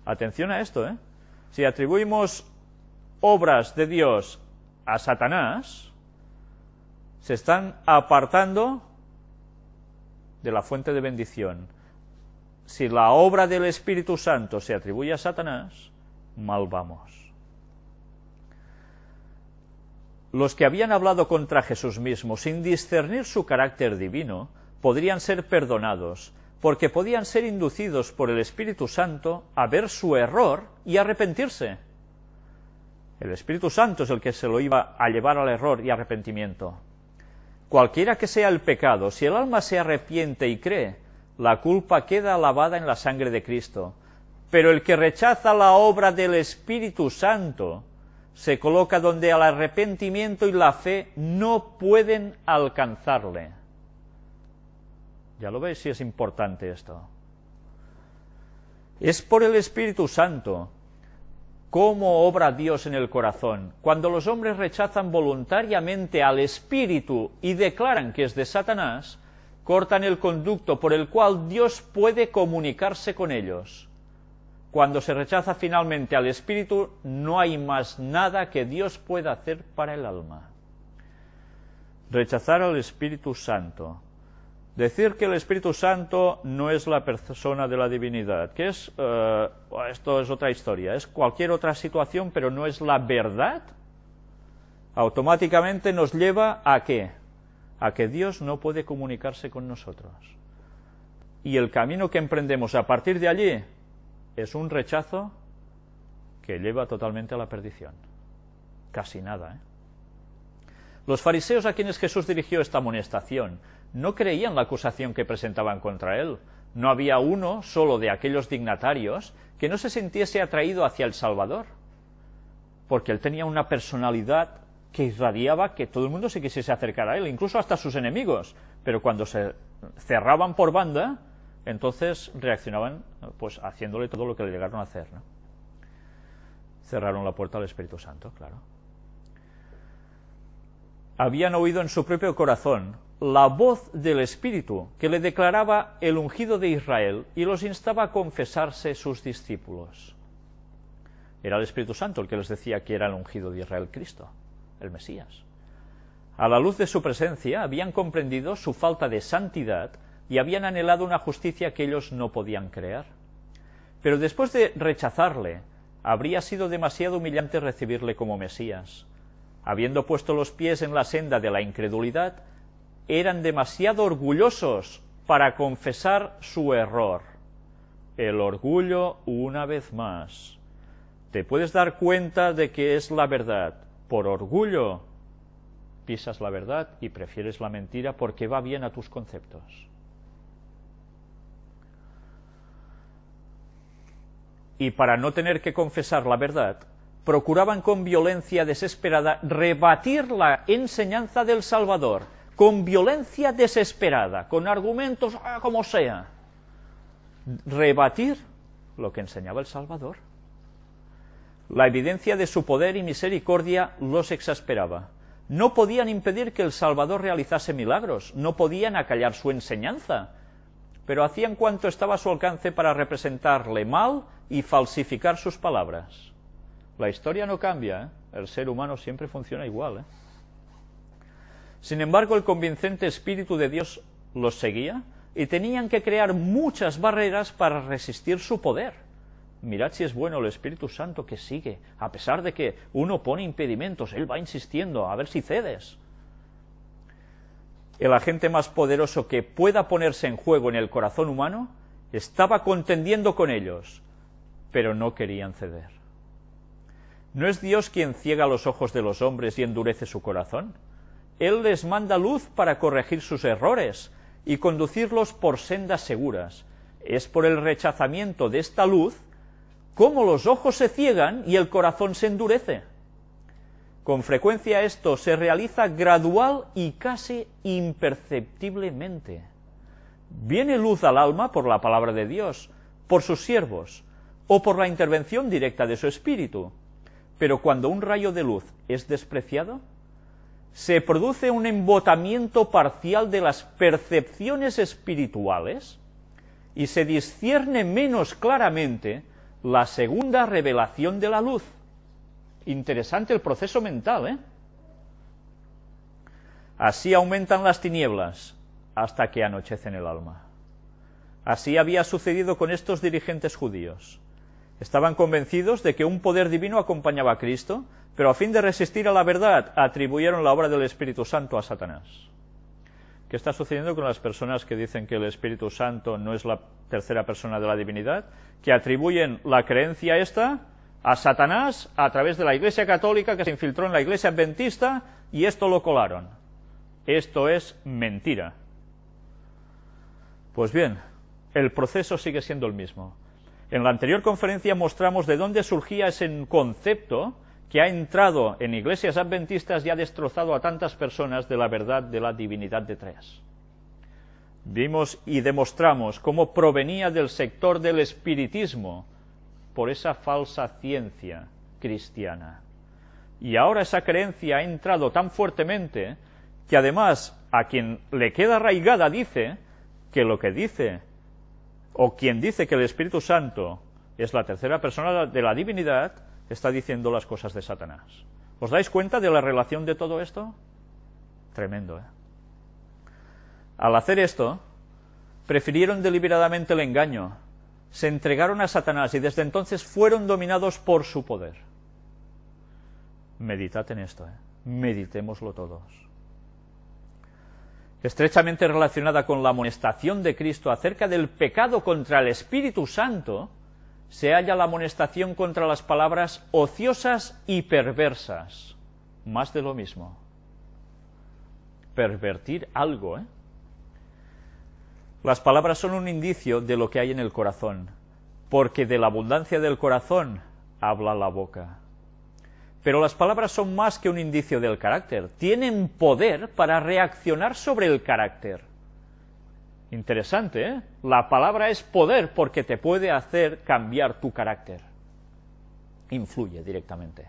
Atención a esto, ¿eh? Si atribuimos obras de Dios a Satanás, se están apartando de la fuente de bendición. Si la obra del Espíritu Santo se atribuye a Satanás, mal vamos. Los que habían hablado contra Jesús mismo, sin discernir su carácter divino, podrían ser perdonados, porque podían ser inducidos por el Espíritu Santo a ver su error y arrepentirse. El Espíritu Santo es el que se lo iba a llevar al error y arrepentimiento. Cualquiera que sea el pecado, si el alma se arrepiente y cree, la culpa queda lavada en la sangre de Cristo. Pero el que rechaza la obra del Espíritu Santo se coloca donde el arrepentimiento y la fe no pueden alcanzarle. Ya lo veis si es importante esto. Es por el Espíritu Santo cómo obra Dios en el corazón. Cuando los hombres rechazan voluntariamente al Espíritu y declaran que es de Satanás, cortan el conducto por el cual Dios puede comunicarse con ellos. Cuando se rechaza finalmente al Espíritu, no hay más nada que Dios pueda hacer para el alma. Rechazar al Espíritu Santo. Decir que el Espíritu Santo no es la persona de la divinidad, que es, esto es otra historia, es cualquier otra situación, pero no es la verdad, automáticamente nos lleva ¿a qué? A que Dios no puede comunicarse con nosotros. Y el camino que emprendemos a partir de allí es un rechazo que lleva totalmente a la perdición. Casi nada, ¿eh? Los fariseos a quienes Jesús dirigió esta amonestación no creían la acusación que presentaban contra él. No había uno solo de aquellos dignatarios que no se sintiese atraído hacia el Salvador, porque él tenía una personalidad que irradiaba que todo el mundo se quisiese acercar a él, incluso hasta sus enemigos, pero cuando se cerraban por banda, entonces reaccionaban pues haciéndole todo lo que le llegaron a hacer, ¿no? Cerraron la puerta al Espíritu Santo, claro. Habían oído en su propio corazón la voz del Espíritu que le declaraba el ungido de Israel y los instaba a confesarse sus discípulos. Era el Espíritu Santo el que les decía que era el ungido de Israel, Cristo, el Mesías. A la luz de su presencia habían comprendido su falta de santidad y habían anhelado una justicia que ellos no podían crear. Pero después de rechazarle, habría sido demasiado humillante recibirle como Mesías. Habiendo puesto los pies en la senda de la incredulidad, eran demasiado orgullosos para confesar su error. El orgullo, una vez más. Te puedes dar cuenta de que es la verdad. Por orgullo pisas la verdad y prefieres la mentira porque va bien a tus conceptos. Y para no tener que confesar la verdad, procuraban con violencia desesperada rebatir la enseñanza del Salvador, con violencia desesperada, con argumentos como sea, rebatir lo que enseñaba el Salvador. La evidencia de su poder y misericordia los exasperaba. No podían impedir que el Salvador realizase milagros, no podían acallar su enseñanza, pero hacían cuanto estaba a su alcance para representarle mal y falsificar sus palabras. La historia no cambia, ¿eh? El ser humano siempre funciona igual, ¿eh? Sin embargo, el convincente Espíritu de Dios los seguía y tenían que crear muchas barreras para resistir su poder. Mirad si es bueno el Espíritu Santo que sigue, a pesar de que uno pone impedimentos, él va insistiendo, a ver si cedes. El agente más poderoso que pueda ponerse en juego en el corazón humano estaba contendiendo con ellos, pero no querían ceder. ¿No es Dios quien ciega los ojos de los hombres y endurece su corazón? Él les manda luz para corregir sus errores y conducirlos por sendas seguras. Es por el rechazamiento de esta luz cómo los ojos se ciegan y el corazón se endurece. Con frecuencia esto se realiza gradual y casi imperceptiblemente. Viene luz al alma por la palabra de Dios, por sus siervos, o por la intervención directa de su espíritu. Pero cuando un rayo de luz es despreciado, se produce un embotamiento parcial de las percepciones espirituales y se discierne menos claramente la segunda revelación de la luz. Interesante el proceso mental, ¿eh? Así aumentan las tinieblas hasta que anochecen el alma. Así había sucedido con estos dirigentes judíos. Estaban convencidos de que un poder divino acompañaba a Cristo, pero a fin de resistir a la verdad, atribuyeron la obra del Espíritu Santo a Satanás. ¿Qué está sucediendo con las personas que dicen que el Espíritu Santo no es la tercera persona de la divinidad? Que atribuyen la creencia esta a Satanás a través de la Iglesia Católica, que se infiltró en la Iglesia Adventista, y esto lo colaron. Esto es mentira. Pues bien, el proceso sigue siendo el mismo. En la anterior conferencia mostramos de dónde surgía ese concepto que ha entrado en iglesias adventistas y ha destrozado a tantas personas de la verdad de la divinidad de tres. Vimos y demostramos cómo provenía del sector del espiritismo, por esa falsa ciencia cristiana. Y ahora esa creencia ha entrado tan fuertemente que además a quien le queda arraigada dice que lo que dice, o quien dice que el Espíritu Santo es la tercera persona de la divinidad, está diciendo las cosas de Satanás. ¿Os dais cuenta de la relación de todo esto? Tremendo, ¿eh? Al hacer esto, prefirieron deliberadamente el engaño, se entregaron a Satanás y desde entonces fueron dominados por su poder. Meditad en esto, ¿eh? Meditémoslo todos. Estrechamente relacionada con la amonestación de Cristo acerca del pecado contra el Espíritu Santo, se halla la amonestación contra las palabras ociosas y perversas. Más de lo mismo. Pervertir algo, ¿eh? Las palabras son un indicio de lo que hay en el corazón, porque de la abundancia del corazón habla la boca. Pero las palabras son más que un indicio del carácter, tienen poder para reaccionar sobre el carácter. Interesante, ¿eh? La palabra es poder porque te puede hacer cambiar tu carácter. Influye directamente.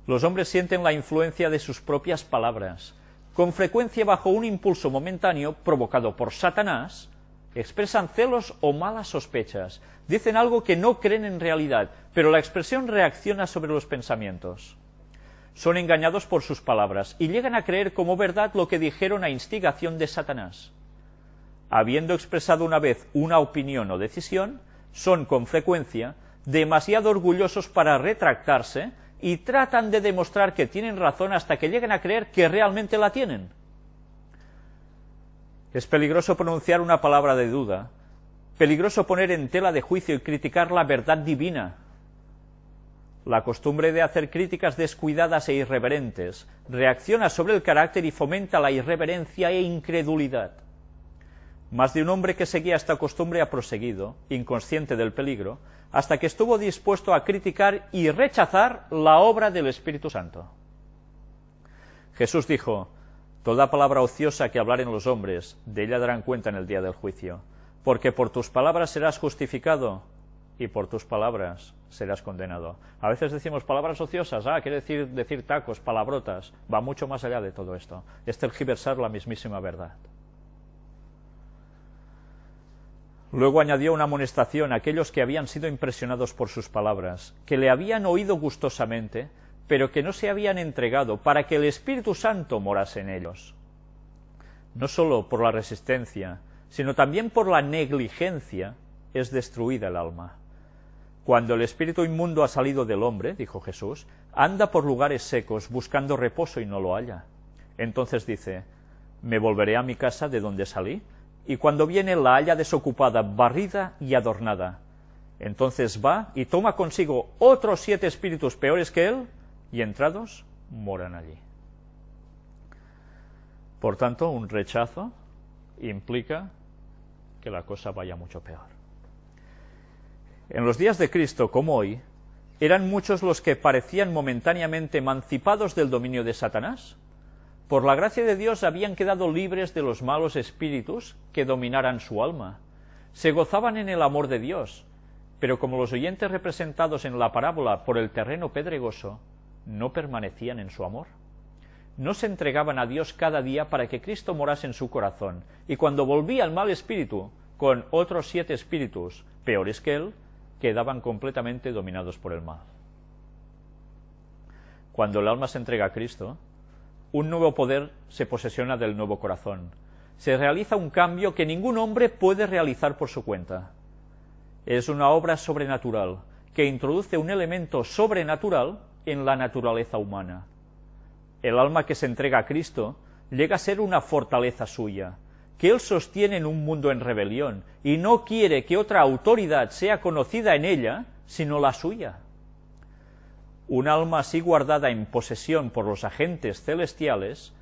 Los hombres sienten la influencia de sus propias palabras. Con frecuencia bajo un impulso momentáneo provocado por Satanás, expresan celos o malas sospechas, dicen algo que no creen en realidad, pero la expresión reacciona sobre los pensamientos. Son engañados por sus palabras y llegan a creer como verdad lo que dijeron a instigación de Satanás. Habiendo expresado una vez una opinión o decisión, son con frecuencia demasiado orgullosos para retractarse y tratan de demostrar que tienen razón hasta que llegan a creer que realmente la tienen. Es peligroso pronunciar una palabra de duda, peligroso poner en tela de juicio y criticar la verdad divina. La costumbre de hacer críticas descuidadas e irreverentes reacciona sobre el carácter y fomenta la irreverencia e incredulidad. Más de un hombre que seguía esta costumbre ha proseguido, inconsciente del peligro, hasta que estuvo dispuesto a criticar y rechazar la obra del Espíritu Santo. Jesús dijo: toda palabra ociosa que hablaren los hombres, de ella darán cuenta en el día del juicio, porque por tus palabras serás justificado y por tus palabras serás condenado. A veces decimos palabras ociosas, quiere decir tacos, palabrotas, va mucho más allá de todo esto, es tergiversar la mismísima verdad. Luego añadió una amonestación a aquellos que habían sido impresionados por sus palabras, que le habían oído gustosamente, pero que no se habían entregado para que el Espíritu Santo morase en ellos. No sólo por la resistencia, sino también por la negligencia es destruida el alma. Cuando el espíritu inmundo ha salido del hombre, dijo Jesús, anda por lugares secos buscando reposo y no lo halla. Entonces dice: me volveré a mi casa de donde salí, y cuando viene la halla desocupada, barrida y adornada. Entonces va y toma consigo otros 7 espíritus peores que él, y entrados moran allí. Por tanto, un rechazo implica que la cosa vaya mucho peor. En los días de Cristo, como hoy, eran muchos los que parecían momentáneamente emancipados del dominio de Satanás. Por la gracia de Dios habían quedado libres de los malos espíritus que dominaran su alma. Se gozaban en el amor de Dios, pero como los oyentes representados en la parábola por el terreno pedregoso, no permanecían en su amor. No se entregaban a Dios cada día para que Cristo morase en su corazón, y cuando volvía el mal espíritu, con otros 7 espíritus peores que él, quedaban completamente dominados por el mal. Cuando el alma se entrega a Cristo, un nuevo poder se posesiona del nuevo corazón. Se realiza un cambio que ningún hombre puede realizar por su cuenta. Es una obra sobrenatural que introduce un elemento sobrenatural en la naturaleza humana. El alma que se entrega a Cristo llega a ser una fortaleza suya, que él sostiene en un mundo en rebelión, y no quiere que otra autoridad sea conocida en ella, sino la suya. Un alma así guardada en posesión por los agentes celestiales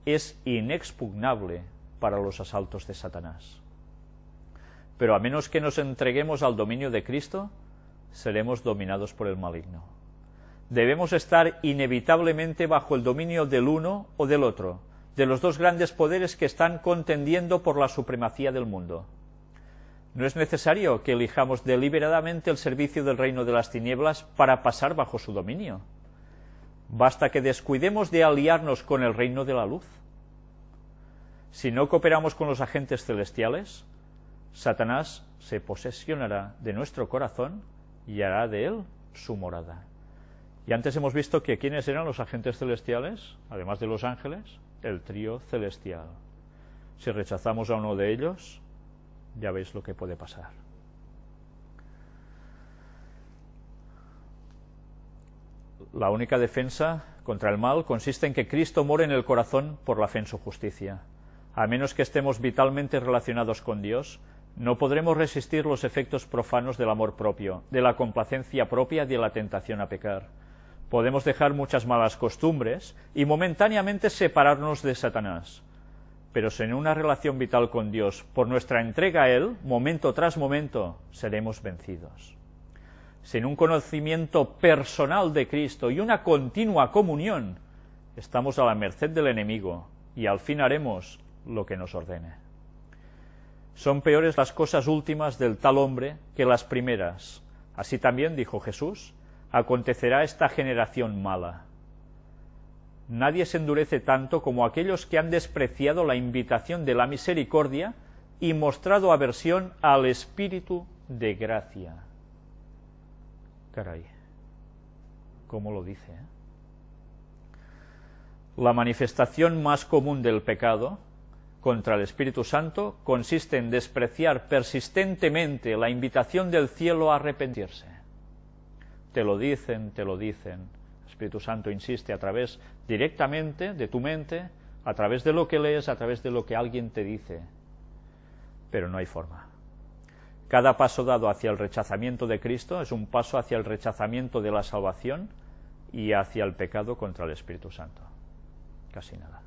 es inexpugnable para los asaltos de Satanás. Pero a menos que nos entreguemos al dominio de Cristo, seremos dominados por el maligno. Debemos estar inevitablemente bajo el dominio del uno o del otro, de los dos grandes poderes que están contendiendo por la supremacía del mundo. No es necesario que elijamos deliberadamente el servicio del reino de las tinieblas para pasar bajo su dominio. Basta que descuidemos de aliarnos con el reino de la luz. Si no cooperamos con los agentes celestiales, Satanás se posesionará de nuestro corazón y hará de él su morada. Y antes hemos visto que ¿quiénes eran los agentes celestiales? Además de los ángeles, el trío celestial. Si rechazamos a uno de ellos, ya veis lo que puede pasar. La única defensa contra el mal consiste en que Cristo more en el corazón por la fe en su justicia. A menos que estemos vitalmente relacionados con Dios, no podremos resistir los efectos profanos del amor propio, de la complacencia propia y de la tentación a pecar. Podemos dejar muchas malas costumbres y momentáneamente separarnos de Satanás. Pero si en una relación vital con Dios, por nuestra entrega a Él, momento tras momento, seremos vencidos. Sin un conocimiento personal de Cristo y una continua comunión, estamos a la merced del enemigo y al fin haremos lo que nos ordene. Son peores las cosas últimas del tal hombre que las primeras. Así también, dijo Jesús, acontecerá esta generación mala. Nadie se endurece tanto como aquellos que han despreciado la invitación de la misericordia y mostrado aversión al espíritu de gracia. Caray, ¿cómo lo dice? La manifestación más común del pecado contra el Espíritu Santo consiste en despreciar persistentemente la invitación del cielo a arrepentirse. Te lo dicen. El Espíritu Santo insiste a través directamente de tu mente, a través de lo que lees, a través de lo que alguien te dice. Pero no hay forma. Cada paso dado hacia el rechazamiento de Cristo es un paso hacia el rechazamiento de la salvación y hacia el pecado contra el Espíritu Santo. Casi nada.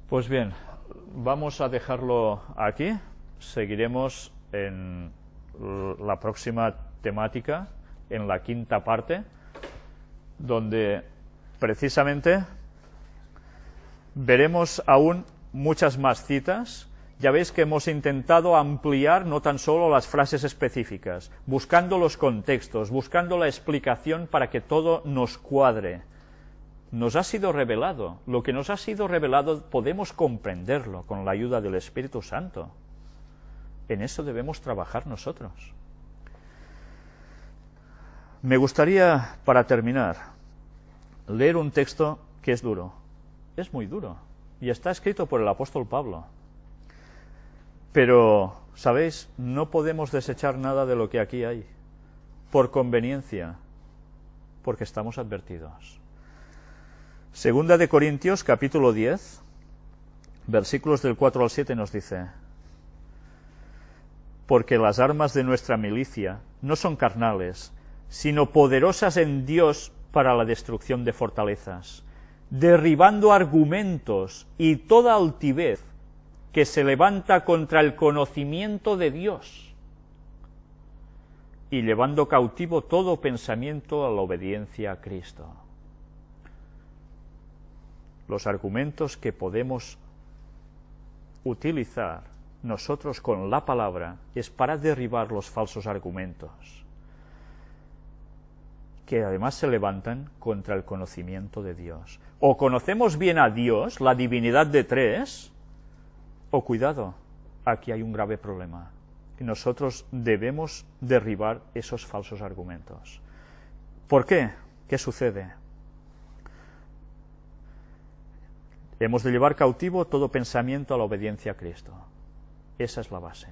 Pues bien, vamos a dejarlo aquí. Seguiremos en la próxima temática, en la quinta parte, donde precisamente veremos aún muchas más citas. Ya veis que hemos intentado ampliar no tan solo las frases específicas, buscando los contextos, buscando la explicación para que todo nos cuadre. Nos ha sido revelado. Lo que nos ha sido revelado podemos comprenderlo con la ayuda del Espíritu Santo. En eso debemos trabajar nosotros. Me gustaría, para terminar, leer un texto que es duro. Es muy duro. Y está escrito por el apóstol Pablo. Pero, ¿sabéis? No podemos desechar nada de lo que aquí hay, por conveniencia, porque estamos advertidos. Segunda de Corintios, capítulo 10, versículos del 4 al 7 nos dice: porque las armas de nuestra milicia no son carnales, sino poderosas en Dios para la destrucción de fortalezas, derribando argumentos y toda altivez que se levanta contra el conocimiento de Dios, y llevando cautivo todo pensamiento a la obediencia a Cristo. Los argumentos que podemos utilizar nosotros con la palabra es para derribar los falsos argumentos, que además se levantan contra el conocimiento de Dios. O conocemos bien a Dios, la divinidad de tres, o cuidado, aquí hay un grave problema. Nosotros debemos derribar esos falsos argumentos. ¿Por qué? ¿Qué sucede? Hemos de llevar cautivo todo pensamiento a la obediencia a Cristo. Esa es la base.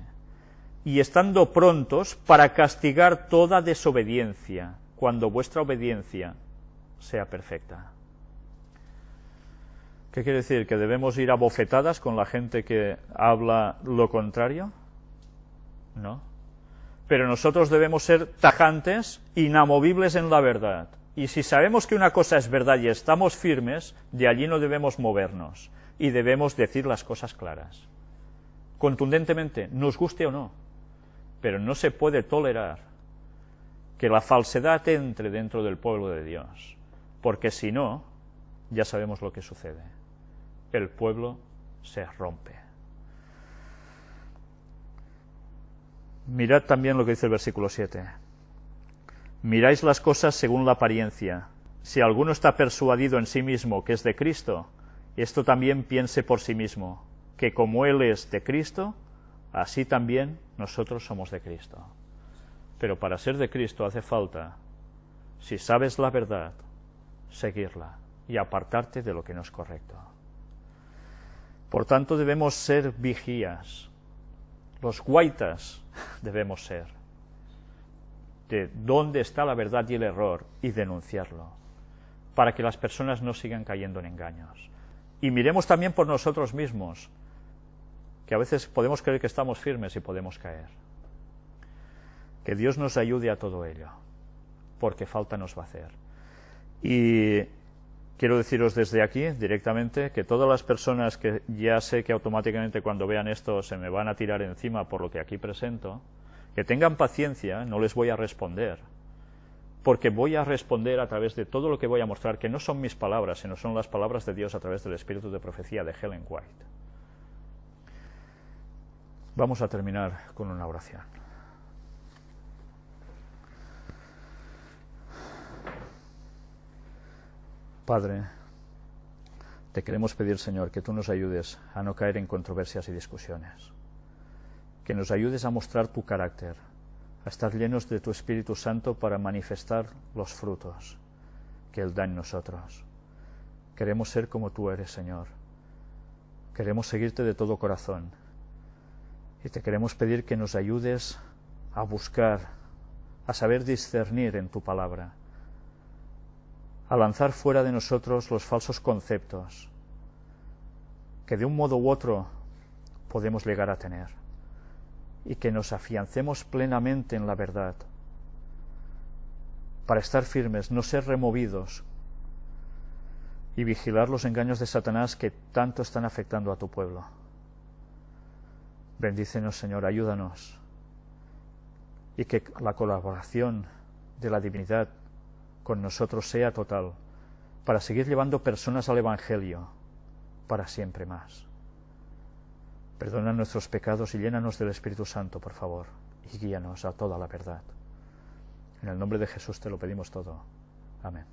Y estando prontos para castigar toda desobediencia, cuando vuestra obediencia sea perfecta. ¿Qué quiere decir? ¿Que debemos ir a bofetadas con la gente que habla lo contrario? No. Pero nosotros debemos ser tajantes, inamovibles en la verdad. Y si sabemos que una cosa es verdad y estamos firmes, de allí no debemos movernos. Y debemos decir las cosas claras. Contundentemente, nos guste o no. Pero no se puede tolerar que la falsedad entre dentro del pueblo de Dios. Porque si no, ya sabemos lo que sucede. El pueblo se rompe. Mirad también lo que dice el versículo 7. Miráis las cosas según la apariencia. Si alguno está persuadido en sí mismo que es de Cristo, esto también piense por sí mismo, que como Él es de Cristo, así también nosotros somos de Cristo. Pero para ser de Cristo hace falta, si sabes la verdad, seguirla y apartarte de lo que no es correcto. Por tanto, debemos ser vigías. Los guaitas debemos ser. De dónde está la verdad y el error y denunciarlo, para que las personas no sigan cayendo en engaños. Y miremos también por nosotros mismos, que a veces podemos creer que estamos firmes y podemos caer. Que Dios nos ayude a todo ello, porque falta nos va a hacer. Y quiero deciros desde aquí, directamente, que todas las personas que ya sé que automáticamente cuando vean esto se me van a tirar encima por lo que aquí presento, que tengan paciencia, no les voy a responder, porque voy a responder a través de todo lo que voy a mostrar, que no son mis palabras, sino son las palabras de Dios a través del espíritu de profecía de Ellen White. Vamos a terminar con una oración. Padre, te queremos pedir, Señor, que tú nos ayudes a no caer en controversias y discusiones, que nos ayudes a mostrar tu carácter, a estar llenos de tu Espíritu Santo para manifestar los frutos que Él da en nosotros. Queremos ser como tú eres, Señor. Queremos seguirte de todo corazón. Y te queremos pedir que nos ayudes a buscar, a saber discernir en tu palabra, a lanzar fuera de nosotros los falsos conceptos que de un modo u otro podemos llegar a tener, y que nos afiancemos plenamente en la verdad, para estar firmes, no ser removidos y vigilar los engaños de Satanás que tanto están afectando a tu pueblo. Bendícenos, Señor, ayúdanos, y que la colaboración de la divinidad con nosotros sea total, para seguir llevando personas al Evangelio para siempre más. Perdona nuestros pecados y llénanos del Espíritu Santo, por favor, y guíanos a toda la verdad. En el nombre de Jesús te lo pedimos todo. Amén.